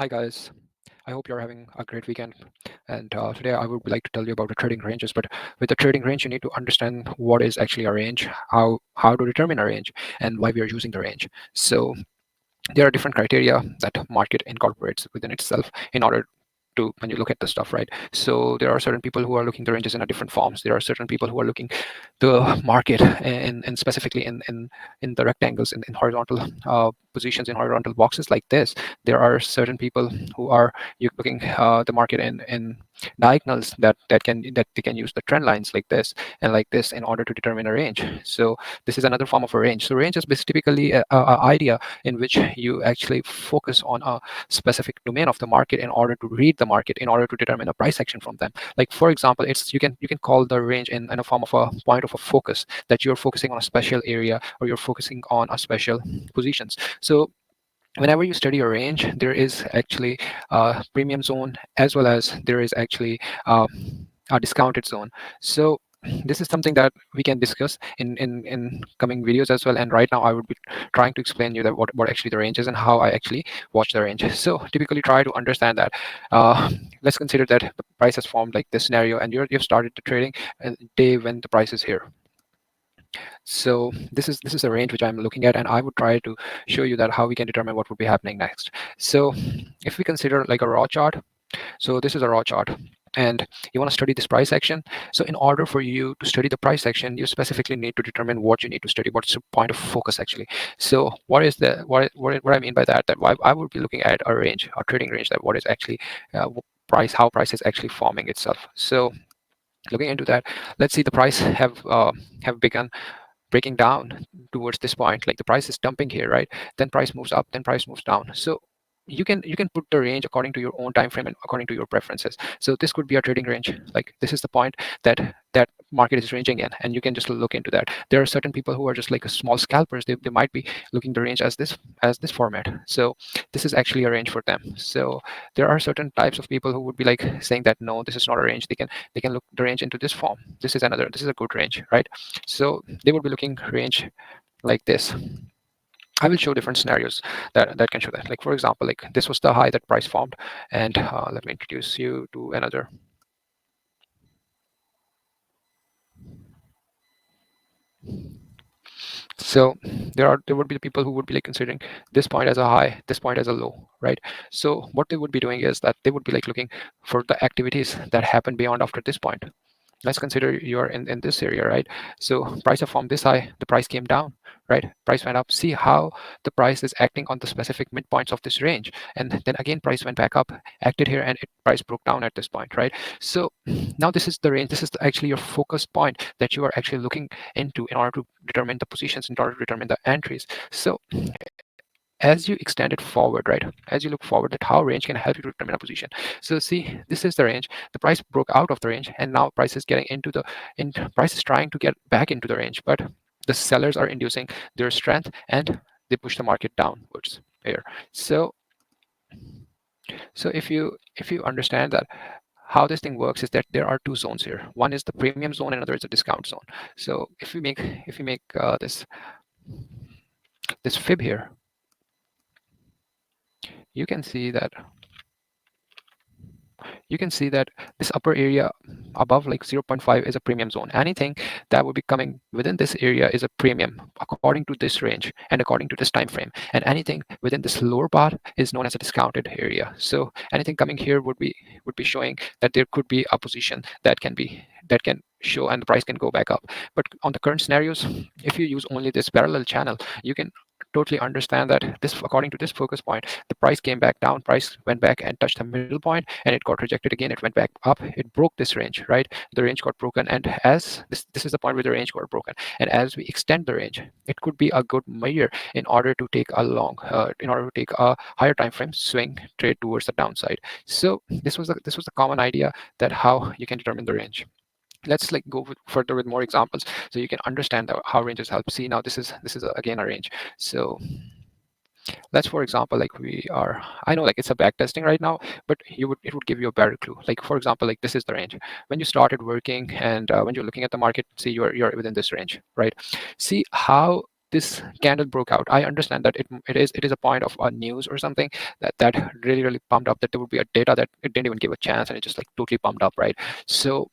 Hi guys, I hope you're having a great weekend. And today I would like to tell you about the trading ranges. But with the trading range, you need to understand what is actually a range, how to determine a range, and why we are using the range. So there are different criteria that market incorporates within itself in order to when you look at the stuff, right? So there are certain people who are looking the ranges in a different forms. There are certain people who are looking the market and specifically in the rectangles in horizontal positions in horizontal boxes like this. There are certain people who are looking the market in diagonals that they can use the trend lines like this and like this in order to determine a range. So this is another form of a range. So range is typically a idea in which you actually focus on a specific domain of the market in order to read the market in order to determine a price action from them. Like for example, it's you can call the range in a form of a point of a focus, that you're focusing on a special area or you're focusing on a special positions. So whenever you study a range, there is actually a premium zone as well as there is actually a discounted zone. So this is something that we can discuss in coming videos as well. And right now I would be trying to explain you that what actually the range is and how I actually watch the range. So typically try to understand that. Let's consider that the price has formed like this scenario and you've started the trading day when the price is here. So this is a range which I'm looking at, and I would try to show you that how we can determine what would be happening next. So if we consider like a raw chart, so this is a raw chart, and you want to study this price action. So in order for you to study the price action, you specifically need to determine what you need to study, what's the point of focus actually. So what is the what I mean by that, that I would be looking at a range, a trading range, that what is actually price, how price is actually forming itself. So looking into that, let's see the price have begun breaking down towards this point, like the price is dumping here, right? Then price moves up, then price moves down. So you can put the range according to your own time frame and according to your preferences. So this could be a trading range, like this is the point that market is ranging in, and you can just look into that. There are certain people who are just like a small scalpers. They might be looking the range as this format. So this is actually a range for them. So there are certain types of people who would be like saying that no, this is not a range. They can look the range into this form. This is a good range, right? So they would be looking range like this. I will show different scenarios that can show that. Like for example, like this was the high that price formed, and let me introduce you to another. So there would be people who would be like considering this point as a high, this point as a low, right? So what they would be doing is that they would be like looking for the activities that happen beyond after this point. Let's consider you're in this area, right? So price have formed this high, the price came down, right? Price went up. See how the price is acting on the specific midpoints of this range, and then again price went back up, acted here, and price broke down at this point, right? So now this is the range. This is actually your focus point that you are actually looking into in order to determine the positions, in order to determine the entries. So as you extend it forward, right, as you look forward, that how range can help you to determine a position. So see, this is the range. The price broke out of the range, and now price is getting into the price is trying to get back into the range, but the sellers are inducing their strength and they push the market downwards here. So if you understand that how this thing works is that there are two zones here. One is the premium zone, and another is the discount zone. So if you make this fib here, you can see that this upper area above like 0.5 is a premium zone. Anything that would be coming within this area is a premium according to this range and according to this time frame. And anything within this lower part is known as a discounted area. So anything coming here would be showing that there could be a position that can show and the price can go back up. But on the current scenarios, if you use only this parallel channel, you can totally understand that this, according to this focus point, the price came back down, price went back and touched the middle point, and it got rejected again, it went back up, it broke this range, right? The range got broken, and as this is the point where the range got broken, and as we extend the range, it could be a good measure in order to take a in order to take a higher time frame swing trade towards the downside. So this was the common idea that how you can determine the range. Let's like go further with more examples so you can understand how ranges help. See, now this is again a range. So let's, for example, like I know like it's a back testing right now, but it would give you a better clue. Like for example, like this is the range when you started working, and when you're looking at the market, see you're within this range, right? See how this candle broke out. I understand that it is a point of news or something that really pumped up, that there would be a data that it didn't even give a chance, and it just like totally pumped up, right? So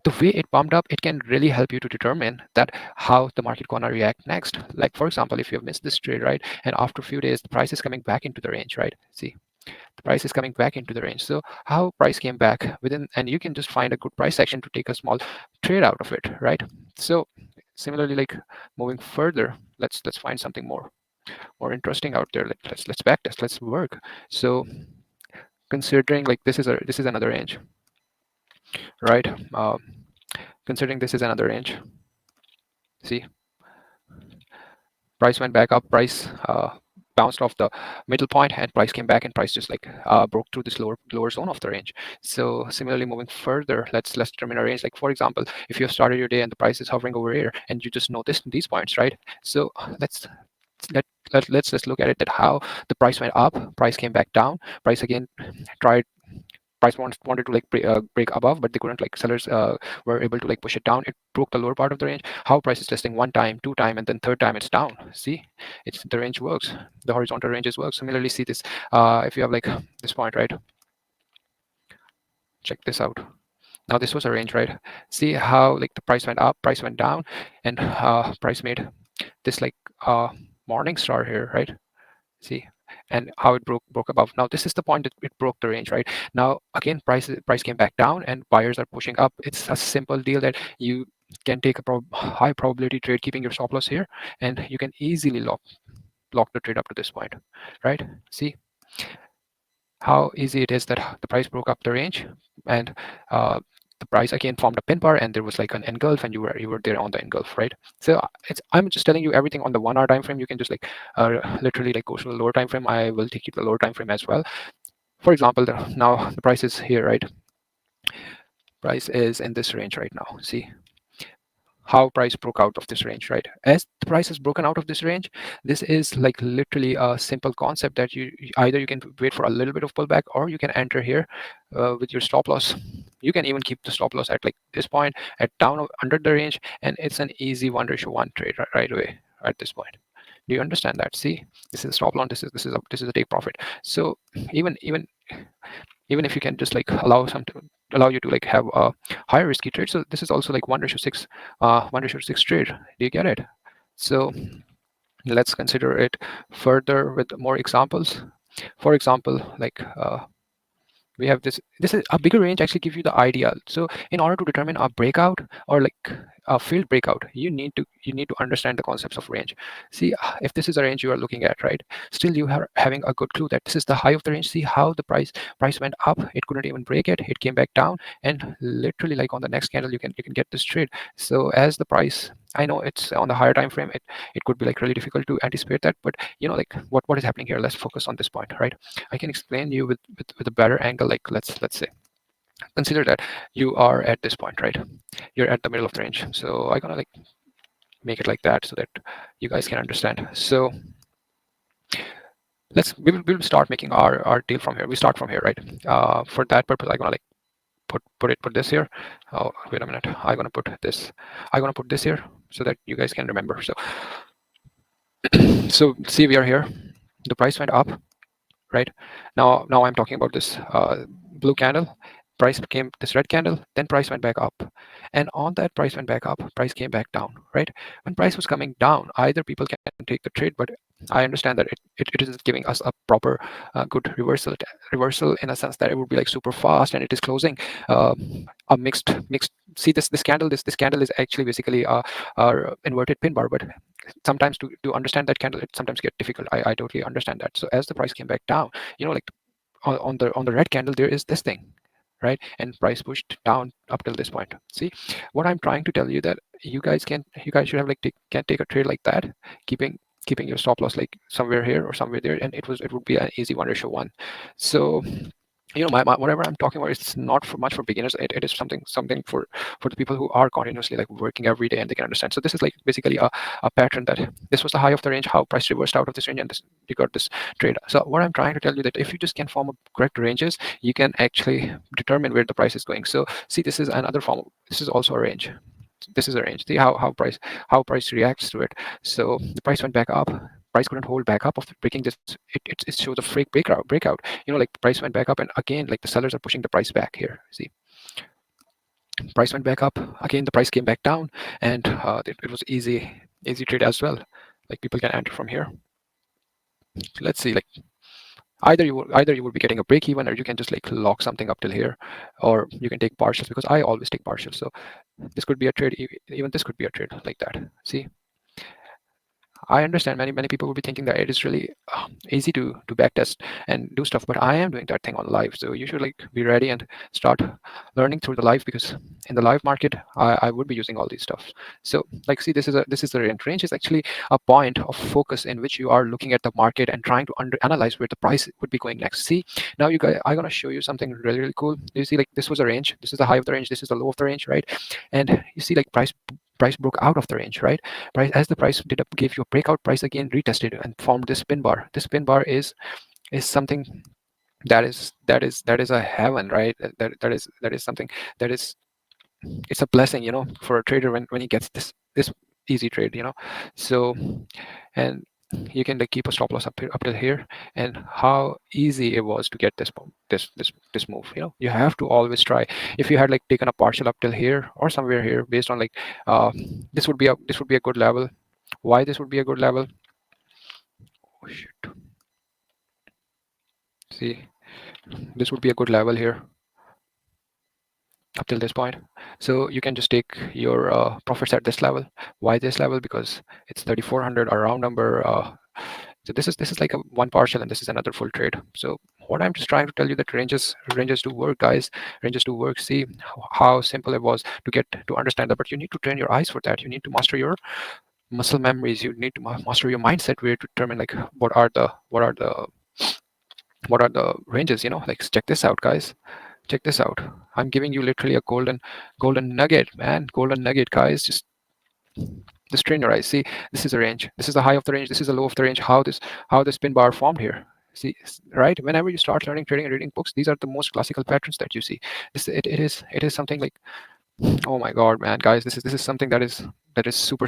the way it pumped up, it can really help you to determine that how the market gonna react next. Like for example, if you have missed this trade, right, and after a few days the price is coming back into the range, right? See, the price is coming back into the range. So how price came back within, and you can just find a good price action to take a small trade out of it, right? So similarly, like moving further, let's find something more interesting out there. Let's backtest, let's work. So considering like this is another range, right? Considering this is another range, see, price went back up, price bounced off the middle point, and price came back, and price just like broke through this lower zone of the range. So similarly, moving further, let's determine a range. Like for example, if you have started your day and the price is hovering over here, and you just notice these points, right? So let, let's just look at it, that how the price went up, price came back down, price again tried, price wanted to like break above, but they couldn't. Like sellers were able to like push it down, it broke the lower part of the range. How price is testing one time, two time, and then third time it's down. See, it's the range works, the horizontal ranges work. Similarly, see this, if you have like this point, right, check this out. Now this was a range, right? See how like the price went up, price went down, and price made this like morning star here, right? See, and how it broke above. Now this is the point that it broke the range, right? Now again, price came back down, and buyers are pushing up. It's a simple deal that you can take a high probability trade, keeping your stop loss here, and you can easily lock the trade up to this point, right? See how easy it is, that the price broke up the range, and the price again formed a pin bar, and there was like an engulf, and you were there on the engulf, right? So I'm just telling you everything on the 1 hour time frame. You can just like literally like go to the lower time frame. I will take you to the lower time frame as well. For example, now the price is here, right? Price is in this range right now. See how price broke out of this range, right? As the price has broken out of this range, this is like literally a simple concept that either you can wait for a little bit of pullback, or you can enter here with your stop loss. You can even keep the stop loss at like this point, at down under the range, and it's an easy 1:1 trade right away at this point. Do you understand that? See, this is stop loss, this is a take profit. So even if you can just like allow you to like have a higher risky trade, so this is also like 1:6 1:6 trade. Do you get it? So let's consider it further with more examples. For example, like we have this is a bigger range, actually give you the idea. So in order to determine a breakout, or like a failed breakout, you need to understand the concepts of range. See, if this is a range you are looking at, right, still you are having a good clue that this is the high of the range. See how the price went up, it couldn't even break it, it came back down, and literally like on the next candle you can get this trade. So as the price, I know it's on the higher time frame, it could be like really difficult to anticipate that, but like what is happening here, let's focus on this point, right? I can explain you with a better angle. Like let's say, consider that you are at this point, right? You're at the middle of the range. So I'm gonna like make it like that so that you guys can understand. So we'll start making our deal from here. We start from here, right? For that purpose, I'm gonna like put this here. Oh, wait a minute. I'm gonna put this here so that you guys can remember. So so see, we are here. The price went up, right? Now I'm talking about this blue candle. Price became this red candle, then price went back up, and on that price went back up, price came back down, right? When price was coming down, either people can take the trade, but I understand that it is giving us a proper good reversal in a sense that it would be like super fast, and it is closing a mixed. See this candle, this candle is actually basically a inverted pin bar, but sometimes to understand that candle, it sometimes get difficult. I totally understand that. So as the price came back down, like on the red candle, there is this thing, right? And price pushed down up till this point. See what I'm trying to tell you, that you guys should have like can take a trade like that, keeping your stop loss like somewhere here or somewhere there, and it would be an easy 1:1. So my whatever I'm talking about, it's not for much for beginners. It is something for the people who are continuously like working every day, and they can understand. So this is like basically a pattern, that this was the high of the range, how price reversed out of this range, and you got this trade. So what I'm trying to tell you, that if you just can form a correct ranges, you can actually determine where the price is going. So see, this is another form. This is also a range. this is a range. See how price reacts to it. So the price went back up. Price couldn't hold back up after breaking this. It shows a freak breakout. Like the price went back up, and again, like the sellers are pushing the price back here. See, price went back up again. The price came back down, and it was easy trade as well. Like people can enter from here. Let's see, like either you will be getting a break even, or you can just like lock something up till here, or you can take partials, because I always take partials. So this could be a trade, even this could be a trade like that. See, I understand many people will be thinking that it is really easy to backtest and do stuff, but I am doing that thing on live. So you should like be ready and start learning through the live, because in the live market I would be using all these stuff. So like, see, this is the range. Range is actually a point of focus in which you are looking at the market and trying to analyze where the price would be going next. See, now you guys, I'm gonna show you something really cool. You see, like this was a range. This is the high of the range. This is the low of the range, right? And you see, like price broke out of the range, right? Price, as the price did up, gave you a breakout, price again retested and formed this pin bar. This pin bar is something that is a heaven, right? That is something that is, it's a blessing, for a trader when he gets this easy trade, So, and you can like keep a stop loss up till here, and how easy it was to get this move. You have to always try. If you had like taken a partial up till here or somewhere here, based on like uh this would be a good level. Why this would be a good level? Oh shit. See, this would be a good level here up till this point. So you can just take your profits at this level. Why this level? Because it's 3400, a round number. So this is like a one partial, and this is another full trade. So what I'm just trying to tell you, that ranges do work, guys. Ranges do work. See how simple it was to get to understand that, but you need to train your eyes for that. You need to master your muscle memories. You need to master your mindset, where to determine like what are the ranges. Like check this out, guys. Check this out. I'm giving you literally a golden nugget, man. Golden nugget, guys. Just train your eyes. See, this is a range. This is the high of the range. This is the low of the range. How this pin bar formed here. See, right? Whenever you start learning trading and reading books, these are the most classical patterns that you see. It is something like, oh my god, man, guys, this is something that is super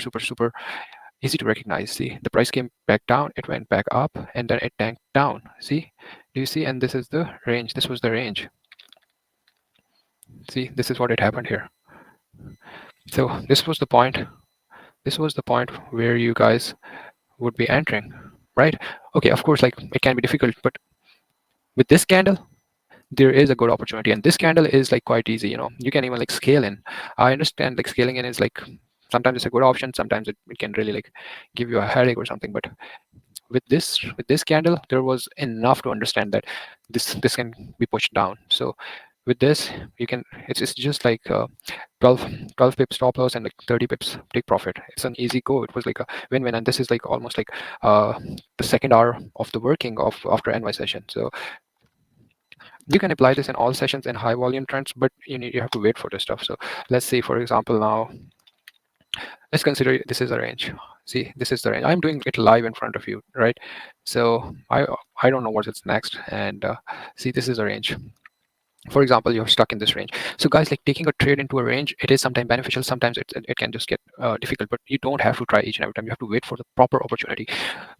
easy to recognize. See, the price came back down, it went back up, and then it tanked down. See, do you see? And this is the range. This was the range. See, this is what it happened here. So this was the point. This was the point where you guys would be entering, right? Okay, of course, like it can be difficult, but with this candle, there is a good opportunity, and this candle is like quite easy. You can even like scale in. I understand like scaling in is like, sometimes it's a good option, sometimes it can really like give you a headache or something, but with this candle, there was enough to understand that this can be pushed down. So with this, you can, it's just like 12 pips stop loss and like 30 pips take profit. It's an easy go. It was like a win-win, and this is like almost like the second hour of the working of after NY session. So you can apply this in all sessions in high volume trends, but you have to wait for this stuff. So let's say, for example, now let's consider this is a range. See, this is the range. I'm doing it live in front of you, right? So I don't know what's next, and see, this is a range. For example, you're stuck in this range. So guys, like taking a trade into a range, it is sometimes beneficial, sometimes it can just get difficult, but you don't have to try each and every time. You have to wait for the proper opportunity.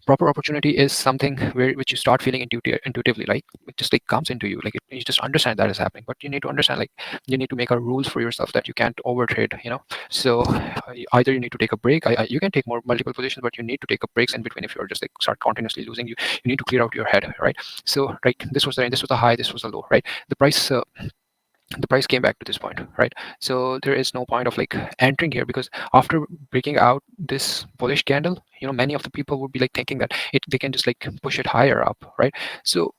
Proper opportunity is something which you start feeling intuitively, like it just like comes into you, like you just understand that is happening. But you need to understand, like you need to make a rules for yourself that you can't overtrade. So either you need to take a break. You can take multiple positions, but you need to take a breaks in between. If you're just like start continuously losing, you need to clear out your head, right? So right, this was the range, this was the high, this was the low, right? The price came back to this point, right? So there is no point of like entering here, because after breaking out this bullish candle, many of the people would be like thinking that they can just like push it higher up, right? So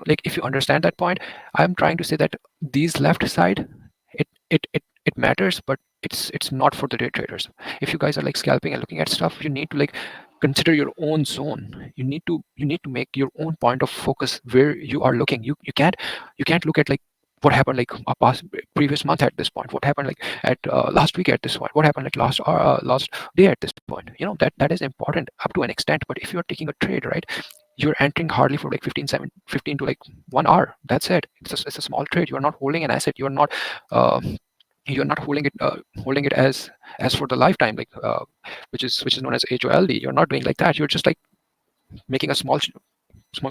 like if you understand that point, I'm trying to say that these left side, it matters, but it's not for the day traders. If you guys are like scalping and looking at stuff, you need to like consider your own zone. You need to make your own point of focus where you are looking. You can't look at like what happened like a past previous month at this point, what happened like at last week at this point, what happened like last day at this point. That is important up to an extent, but if you're taking a trade, right, you're entering hardly for like 15 to like 1 hour. That's it. It's a small trade. You're not holding an asset. You're not you're not holding it as for the lifetime, like which is known as HOLD. You're not doing like that. You're just like making a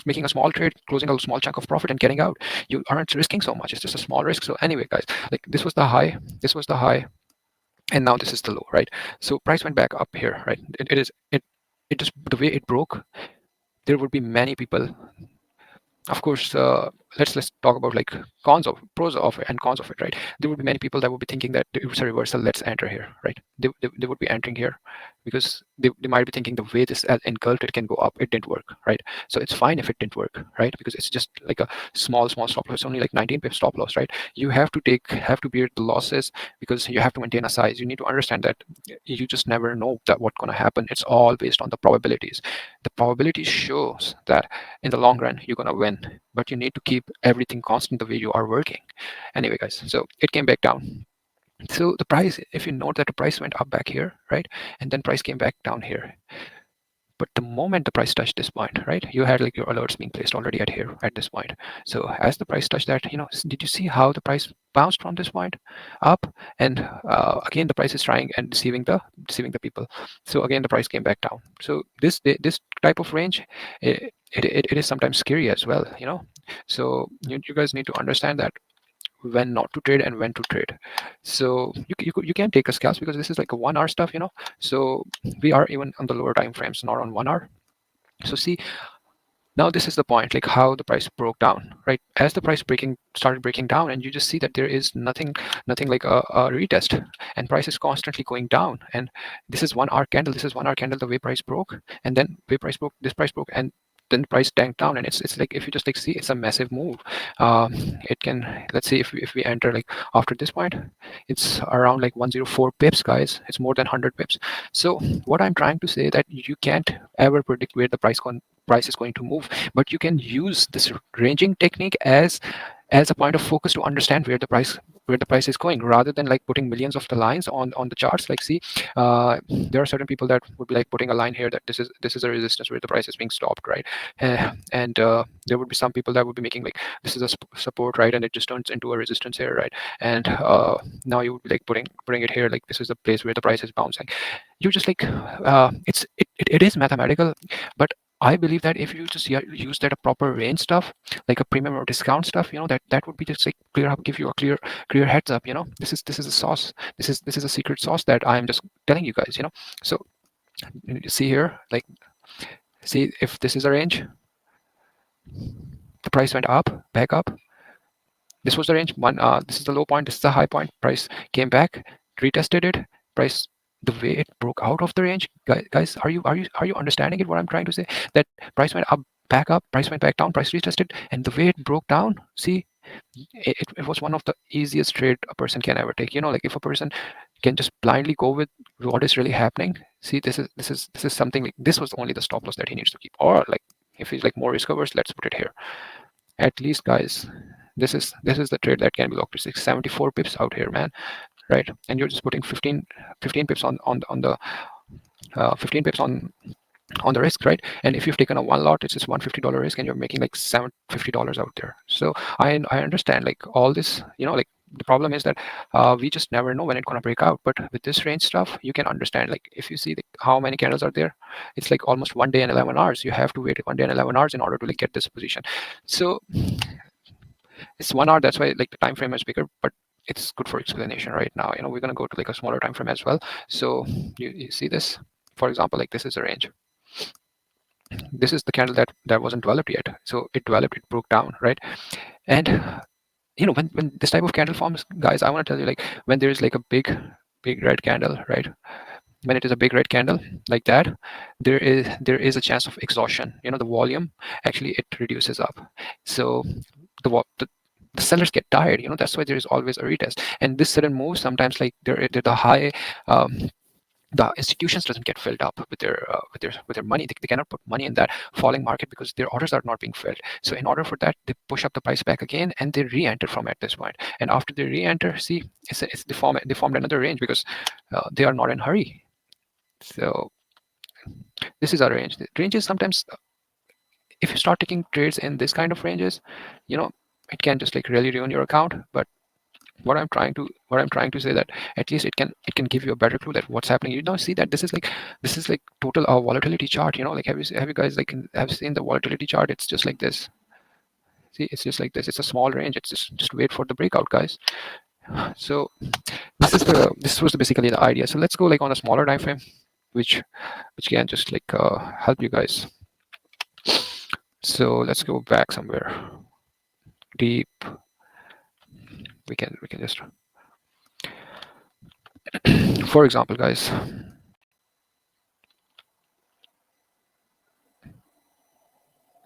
making a small trade, closing a small chunk of profit and getting out. You aren't risking so much. It's just a small risk. So anyway, guys, like this was the high, and now this is the low, right? So price went back up here, right? It just, the way it broke, there would be many people. Of course, let's talk about like pros of it and cons of it, right? There would be many people that would be thinking that it's a reversal, let's enter here, right? They would be entering here because they might be thinking the way this engulfed it can go up, it didn't work, right? So it's fine if it didn't work, right? Because it's just like a small stop loss, only like 19 pip stop loss, right? You have to bear the losses because you have to maintain a size. You need to understand that you just never know that what's going to happen. It's all based on the probabilities. The probability shows that in the long run you're going to win, but you need to keep everything constant the way you are working. Anyway, guys, so it came back down. So the price, if you note that the price went up back here, right, and then price came back down here. But the moment the price touched this point, right, you had like your alerts being placed already at here at this point. So as the price touched that, did you see how the price bounced from this point up? And again, the price is trying and deceiving the people. So again, the price came back down. So this type of range, it is sometimes scary as well. So you guys need to understand that when not to trade and when to trade. So you can take a scalps because this is like a 1 hour stuff. So we are even on the lower time frames, not on 1 hour. So see, now this is the point, like how the price broke down, right? As the price started breaking down, and you just see that there is nothing like a retest, and price is constantly going down. And this is 1 hour candle. This is 1 hour candle. The way price broke, and then way price broke. This price broke, and then the price tanked down. And it's like, if you just like see, it's a massive move. It can, let's see, if we enter like after this point, it's around like 104 pips, guys. It's more than 100 pips. So what I'm trying to say that you can't ever predict where the price is going to move, but you can use this ranging technique as a point of focus to understand where the price is going, rather than like putting millions of the lines on the charts. Like see, there are certain people that would be like putting a line here that this is a resistance where the price is being stopped, right? And there would be some people that would be making like this is a support, right, and it just turns into a resistance here, right? And now you would be like putting it here, like this is the place where the price is bouncing. You just like it is mathematical, but I believe that if you just use that a proper range stuff, like a premium or discount stuff, that would be just like give you a clear heads up. This is a sauce. This is a secret sauce that I'm just telling you guys. So you see here, like see if this is a range, the price went up, back up. This was the range one. This is the low point. This is the high point. Price came back, retested it. Price, the way it broke out of the range, guys, are you understanding it? What I'm trying to say, that price went up, back up, price went back down, price retested, and the way it broke down. See, it was one of the easiest trade a person can ever take. Like if a person can just blindly go with what is really happening. See, this is something like this was only the stop loss that he needs to keep, or like if he's like more risk averse, let's put it here. At least, guys, this is the trade that can be locked to 674 pips out here, man, right? And you're just putting 15 pips on the 15 pips on the risk, right? And if you've taken a one lot, it's just $150 risk, and you're making like $750 out there. So I understand like all this, like the problem is that we just never know when it's gonna break out. But with this range stuff, you can understand, like if you see how many candles are there, it's like almost 1 day and 11 hours. You have to wait 1 day and 11 hours in order to like get this position. So it's 1 hour, that's why like the time frame is bigger, but it's good for explanation right now. We're going to go to like a smaller time frame as well. So you see this, for example, like this is a range. This is the candle that wasn't developed yet. So it developed, it broke down, right? And when this type of candle forms, guys, I want to tell you, like when there is like a big red candle, right? When it is a big red candle like that, there is a chance of exhaustion. The volume actually it reduces up. So the sellers get tired. That's why there is always a retest. And this sudden move sometimes, like the high, the institutions doesn't get filled up with their money. They cannot put money in that falling market because their orders are not being filled. So in order for that, they push up the price back again, and they re-enter from at this point. And after they re-enter, see, they formed another range because they are not in hurry. So this is our range. The ranges sometimes, if you start taking trades in this kind of ranges, it can just like really ruin your account. But what I'm trying to say, that at least it can give you a better clue that what's happening. You now see that this is like total volatility chart. Like, have you guys like have seen the volatility chart? It's just like this. See, it's just like this. It's a small range. It's just wait for the breakout, guys. So this was basically the idea. So let's go like on a smaller time frame, which can just like help you guys. So let's go back somewhere deep. We can just, for example, guys,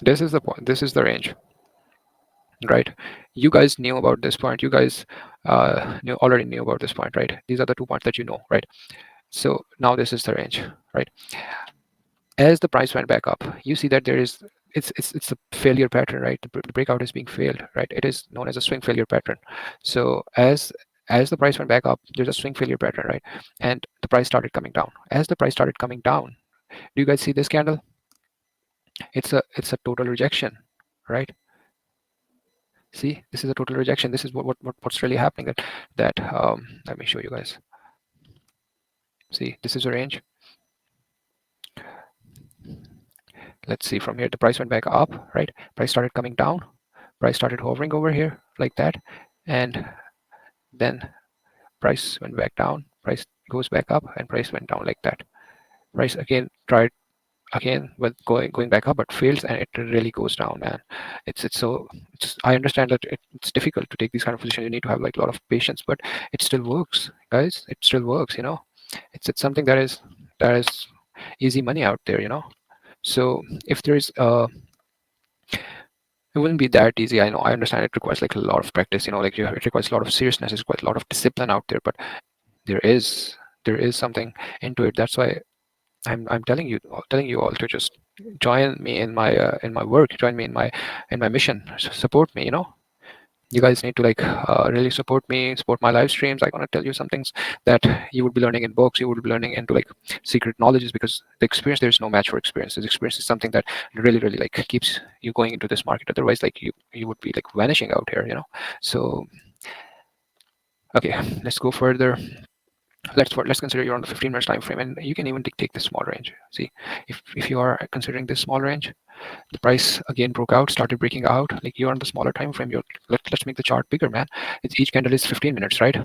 this is the point. This is the range, right? You guys knew about this point. You guys already knew about this point, right? These are the 2 points that you know, right? So now this is the range, right? As the price went back up, you see that there is it's a failure pattern, right? The breakout is being failed, right? It is known as a swing failure pattern. So as the price went back up, there's a swing failure pattern, right? And the price started coming down. As the price started coming down, do you guys see this candle? It's a total rejection, right? See, this is a total rejection. This is what's really happening. That let me show you guys. See, this is a range. Let's see, from here the price went back up, right? Price started coming down, price started hovering over here like that, and then price went back down, price goes back up, and price went down like that. Price again tried again with going back up, but fails, and it really goes down, man. It's I understand that it's difficult to take these kind of positions. You need to have like a lot of patience, but it still works, guys. It still works. It's something that is easy money out there. So if there is it wouldn't be that easy. I know, I understand it requires like a lot of practice. Like it requires a lot of seriousness. It's quite a lot of discipline out there, but there is there is something into it. That's why I'm telling you all to just join me in my work, join me in my mission, support me. You guys need to like really support me, support my live streams. I'm gonna tell you some things that you would be learning in books, you would be learning into like secret knowledges, because the experience, there's no match for experience. This experience is something that really like keeps you going into this market. Otherwise, like you would be like vanishing out here. So okay, let's go further. Let's consider you're on the 15 minutes time frame, and you can even take this small range. See, if you are considering this small range, the price again broke out, started breaking out. Like, you're on the smaller time frame. Let's make the chart bigger, man. Each candle is 15 minutes, right?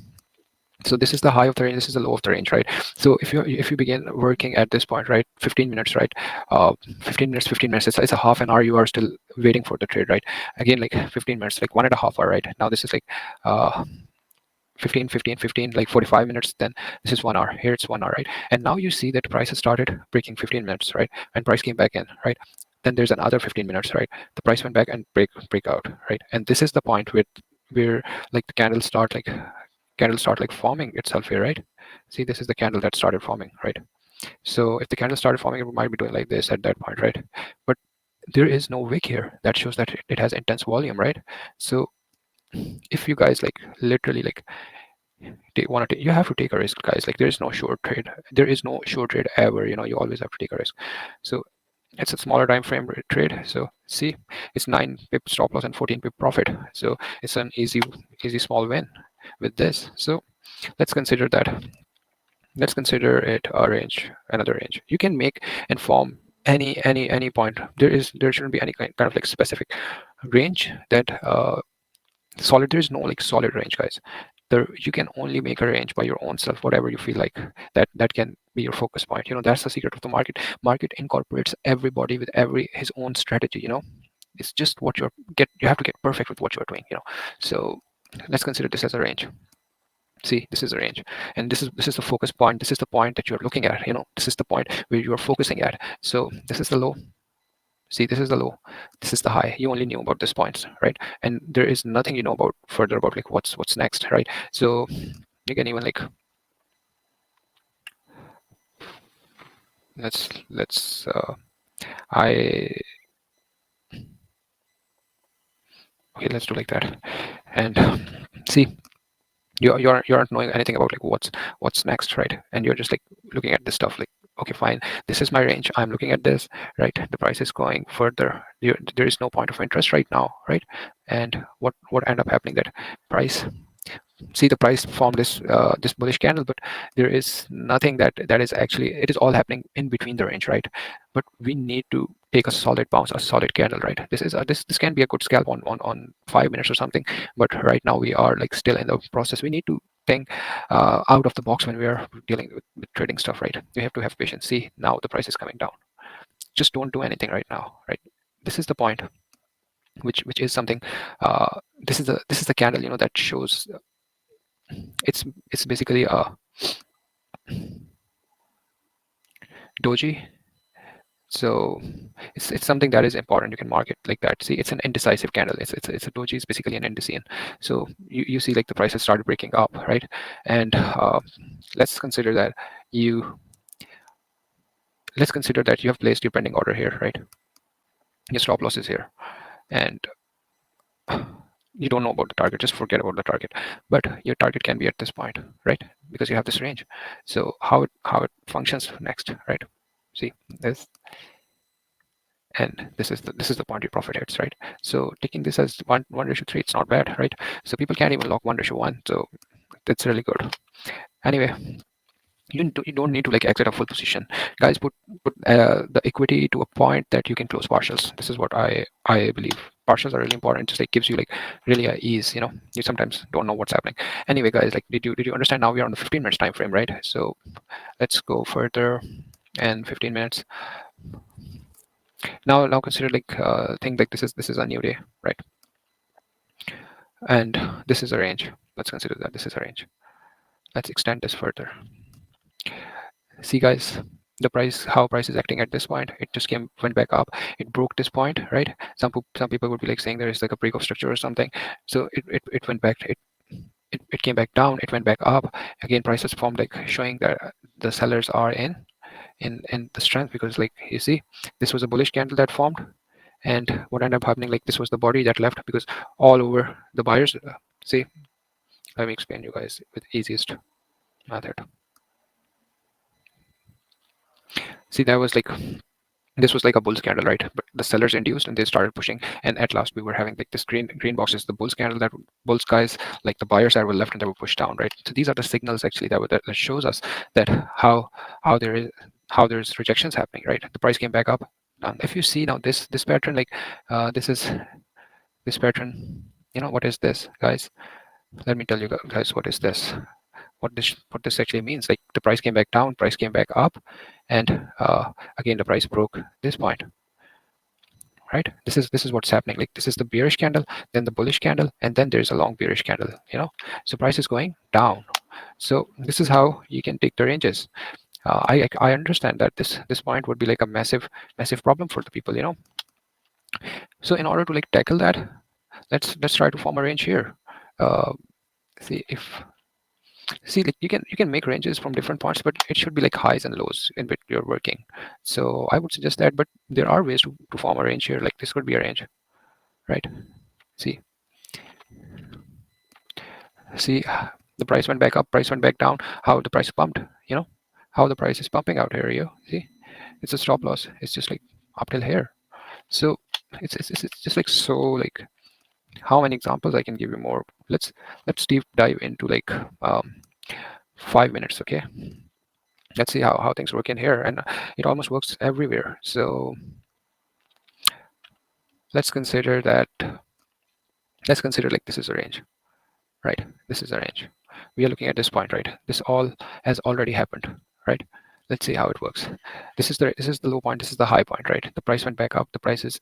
So this is the high of the range, this is the low of the range, right? So if you begin working at this point, right, 15 minutes, right, 15 minutes, it's a half an hour. You are still waiting for the trade, right? Again, like 15 minutes, like 1.5 hours, right? Now this is like 15, like 45 minutes. Then this is 1 hour. Here it's 1 hour, right? And now you see that price has started breaking 15 minutes, right? And price came back in, right? Then there's another 15 minutes, right? The price went back and break out, right? And this is the point where like the candles start like forming itself here, right? See, this is the candle that started forming, right? So if the candle started forming, it might be doing like this at that point, right? But there is no wick here that shows that it has intense volume, right? So if you guys like literally like you have to take a risk, guys. Like, there is no short trade. There is no short trade ever. You always have to take a risk. So it's a smaller time frame trade. So see, it's 9 pip stop loss and 14 pip profit. So it's an easy small win with this. So let's consider that. Let's consider it a range, another range. You can make and form any point. There shouldn't be any kind of like specific range that solid. There is no like solid range, guys. You can only make a range by your own self, whatever you feel like that can be your focus point. That's the secret of the market incorporates everybody with his own strategy. It's just you have to get perfect with what you're doing. So let's consider this as a range. See, this is a range, and this is the focus point. This is the point that you're looking at. This is the point where you're focusing at. So this is the low. See, this is the low, this is the high. You only knew about these points, right? And there is nothing you know about further about like what's next, right? So you can even like let's I okay, let's do like that. And see, you aren't knowing anything about like what's next, right? And you're just like looking at this stuff like, okay, fine, this is my range, I'm looking at this, right? The price is going further. There is no point of interest right now, right? And what end up happening, that price see the price form this bullish candle, but there is nothing that is actually, it is all happening in between the range, right? But we need to take a solid bounce, a solid candle, right? This can be a good scalp on 5 minutes or something, but right now we are like still in the process. We need to think out of the box when we are dealing with trading stuff, right? We have to have patience. See, now the price is coming down. Just don't do anything right now, right? This is the point, which is something. This is the candle, that shows. It's basically a doji. So it's something that is important. You can mark it like that. See, it's an indecisive candle. It's a doji is basically an indecision. So you see like the price has started breaking up, right? And let's consider that you let's consider that you have placed your pending order here, right? Your stop loss is here, and you don't know about the target. Just forget about the target. But your target can be at this point, right? Because you have this range. So how it functions next, right? See this, and this is the point your profit hits, right? So taking this as 1:3, it's not bad, right? So people can't even lock 1:1, so that's really good. Anyway, you don't need to like exit a full position, guys. Put the equity to a point that you can close partials. This is what I believe. Partials are really important. Just like gives you like really a ease. You sometimes don't know what's happening. Anyway, guys, like did you understand? Now we are on the 15 minutes time frame, right? So let's go further. And 15 minutes. Now consider like think like this is a new day, right? And this is a range. Let's consider that this is a range. Let's extend this further. See, guys, the price, how price is acting at this point. It just went back up. It broke this point, right? Some people would be like saying there is like a break of structure or something. So it went back. It came back down. It went back up again. Prices formed, like showing that the sellers are in the strength, because like you see, this was a bullish candle that formed, and what ended up happening, like this was the body that left, because all over the buyers. See, let me explain you guys with easiest method. See, that was like, this was like a bull candle, right? But the sellers induced and they started pushing, and at last we were having like this green boxes, the bulls candle, that bulls guys, like the buyers that were left and they were pushed down, right? So these are the signals actually that shows us that how there is how there's rejections happening, right? The price came back up. If you see now this pattern, like this is this pattern. What is this, guys? Let me tell you guys what is this. What this actually means. Like the price came back down, price came back up, and again the price broke this point, right? This is what's happening. Like this is the bearish candle, then the bullish candle, and then there's a long bearish candle. So price is going down. So this is how you can take the ranges. I understand that this point would be like a massive problem for the people. So in order to like tackle that, let's try to form a range here. uh, see like you can make ranges from different points, but it should be like highs and lows in which you're working. So I would suggest that, but there are ways to form a range here. Like this could be a range, right? See see the price went back up, price went back down, how the price pumped, how the price is pumping out here. You see, it's a stop loss, it's just like up till here. So it's just like, so like, how many examples I can give you more? Let's deep dive into like 5 minutes. Okay, let's see how things work in here, and it almost works everywhere. So let's consider that let's consider like this is a range, right? This is a range. We are looking at this point, right? This all has already happened, right? Let's see how it works. This is the low point, this is the high point, right? The price went back up. The price is,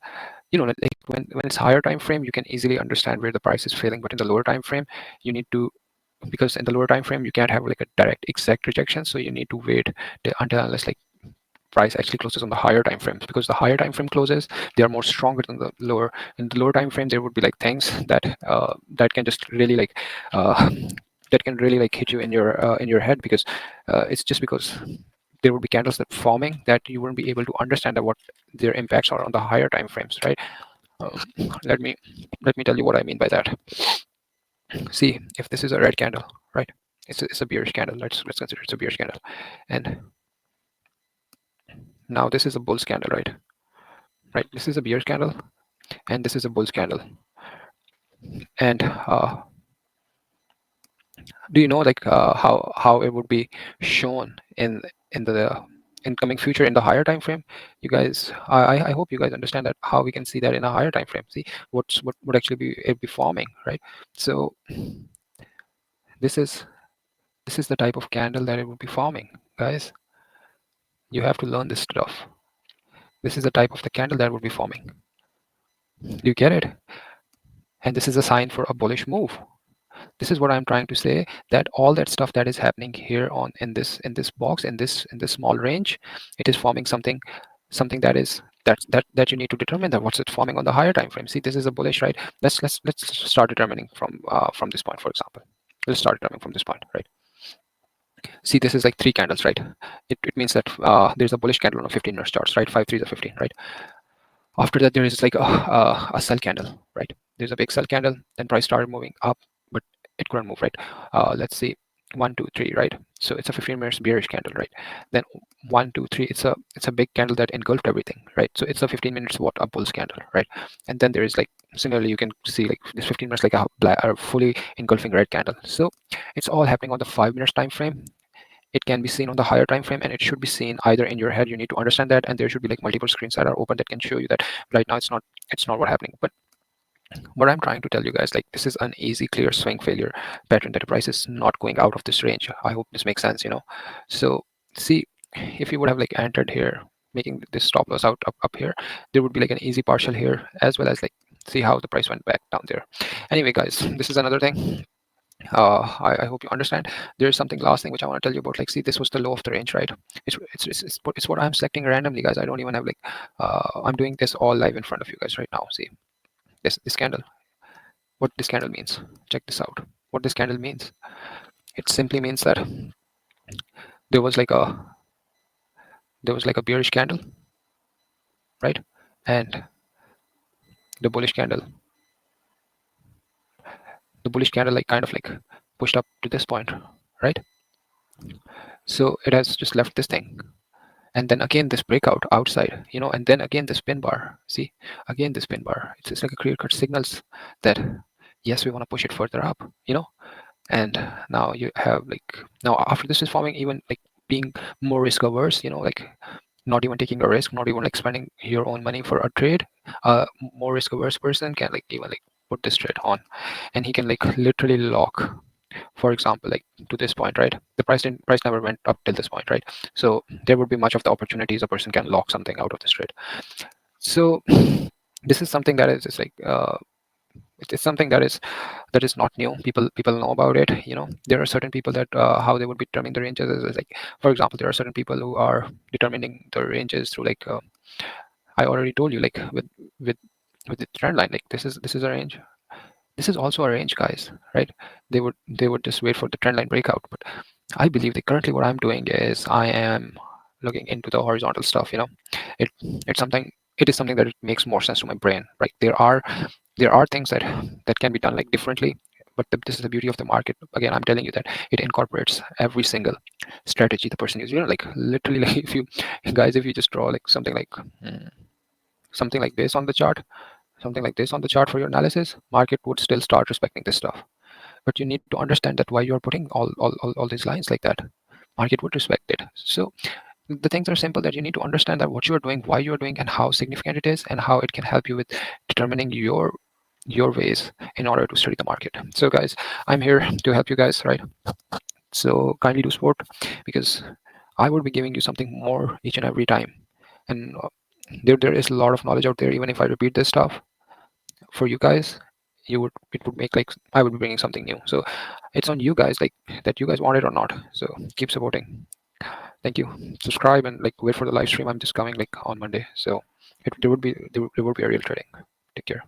like when it's higher time frame, you can easily understand where the price is failing, but in the lower time frame, you need to, because in the lower time frame you can't have like a direct exact rejection, so you need to wait until unless like price actually closes on the higher time frames, because the higher time frame closes, they are more stronger than the lower. In the lower time frame, there would be like things that can just really like that can really like hit you in your head, because it's just because there would be candles that forming that you wouldn't be able to understand that what their impacts are on the higher time frames, right? uh, let me tell you what I mean by that. See, if this is a red candle, right? It's a bearish candle. Let's consider it's a bearish candle, and now this is a bull candle, right? This is a bearish candle, and this is a bull candle, and Do you know like how it would be shown in the incoming future in the higher time frame? You guys, I hope you guys understand that how we can see that in a higher time frame. See what would actually be it be forming, right? So this is this is the type of candle that it would be forming, guys. You have to learn this stuff. This is the type of the candle that would be forming. Do you get it? And this is a sign for a bullish move. This is what I'm trying to say, that all that stuff that is happening here on in this box in this small range, it is forming something that is that you need to determine that what's it forming on the higher time frame. See, this is a bullish, right? Let's start determining from this point, for example. Let's start determining from this point, right? See, this is like three candles, right? It means that there's a bullish candle on a 15-minute charts, right? 5 3 is a 15, right? After that, there is like a sell candle, right? There's a big sell candle, then price started moving up, but it couldn't move, right? Let's see, 1 2 3, right? So it's a 15 minutes bearish candle, right? Then 1 2 3, it's a big candle that engulfed everything, right? So it's a 15 minutes what a bull's candle, right? And then there is like similarly you can see like this 15 minutes like a black or fully engulfing red candle. So it's all happening on the 5 minutes time frame. It can be seen on the higher time frame, and it should be seen either in your head. You need to understand that, and there should be like multiple screens that are open that can show you that right now it's not what happening. But what I'm trying to tell you guys, like, this is an easy clear swing failure pattern that the price is not going out of this range. I hope this makes sense, so see, if you would have like entered here making this stop loss out up here, there would be like an easy partial here, as well as like see how the price went back down there. Anyway guys, this is another thing. I hope you understand. There's something last thing which I want to tell you about. Like, see, this was the low of the range, right? It's what I'm selecting randomly, guys. I don't even have like I'm doing this all live in front of you guys right now. See this candle. What this candle means? Check this out. What this candle means? It simply means that there was like a bearish candle, right? And the bullish candle, like kind of like pushed up to this point, right? So it has just left this thing, and then again this breakout outside, and then again this pin bar. See, again this pin bar. It's like a clear cut signals that yes, we want to push it further up, and now you have like, now after this is forming, even like being more risk averse, like not even taking a risk, not even like spending your own money for a trade. More risk averse person can like even like put this trade on, and he can like literally lock, for example, like to this point, right? The price never went up till this point, right? So there would be much of the opportunities a person can lock something out of this trade. So this is something that is just like it's something that is not new. People know about it. There are certain people that how they would be determining the ranges is like, for example, there are certain people who are determining the ranges through like I already told you, like with with the trend line. Like this is a range, this is also a range, guys, right? They would just wait for the trend line breakout. But I believe that currently what I'm doing is I am looking into the horizontal stuff. it it's something, it is something that it makes more sense to my brain, right? There are things that can be done like differently, but this is the beauty of the market. Again, I'm telling you that it incorporates every single strategy the person uses. Like literally, like if you guys, if you just draw like something like this on the chart, something like this on the chart for your analysis, market would still start respecting this stuff. But you need to understand that why you're putting all these lines like that, market would respect it. So the things are simple, that you need to understand that what you are doing, why you are doing, and how significant it is, and how it can help you with determining your ways in order to study the market. So guys, I'm here to help you guys, right? So kindly do support, because I would be giving you something more each and every time. And there is a lot of knowledge out there. Even if I repeat this stuff for you guys, it would make like I would be bringing something new. So it's on you guys, like that you guys want it or not. So keep supporting. Thank you. Subscribe and like wait for the live stream. I'm just coming like on Monday. So there would be a real trading. Take care.